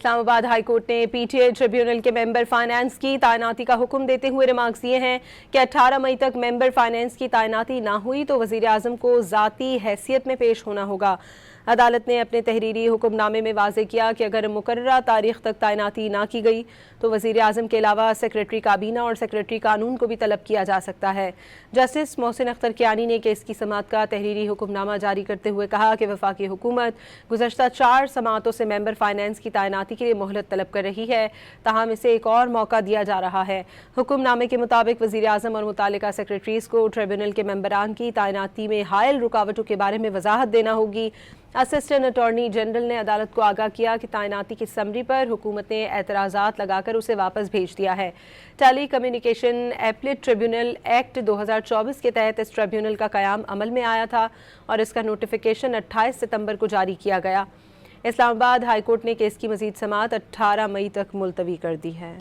Islamabad high court ने PTA tribunal के member finance की तैनाती का हुक्म देते हुए रिमार्क्स दिए हैं कि 18 मई तक मेंबर फाइनेंस की तैनाती ना हुई तो वजीर आजम को ज़ाती हैसियत में पेश होना होगा। अदालत ने अपने तहरीरी हुक्मनामे में वाज़ेह किया कि अगर मुकर्ररा तारीख तक तैनाती ना की गई तो वज़ीर आज़म के अलावा सेक्रेटरी काबीना और सेक्रेटरी कानून को भी तलब किया जा सकता है। जस्टिस मोहसिन अख्तर कियानी ने केस की समाअत का तहरीरी हुक्मनामा जारी करते हुए कहा कि वफाकी हुकूमत गुज़श्ता 4 समाअतों से मेंबर फाइनेंस की तैनाती के लिए मोहलत तलब कर रही है, ताहम इसे एक और मौका दिया जा रहा है। हुक्मनामे के मुताबिक वज़ीर आज़म और मुतालिका सेक्रेटरीज़ को ट्रिब्यूनल के मेंबरान की तैनाती में हायल रुकावटों के बारे में वजाहत देना होगी। असिस्टेंट अटॉर्नी जनरल ने अदालत को आगाह किया कि तैनाती की समरी पर हुकूमत ने एतराज़ात लगाकर उसे वापस भेज दिया है। Telecommunication appellate tribunal act 2024 के तहत इस ट्रिब्यूनल का क़याम अमल में आया था और इसका नोटिफिकेशन 28 सितंबर को जारी किया गया। इस्लामाबाद हाईकोर्ट ने केस की मज़ीद समाअत 18 मई तक मुलतवी कर दी है।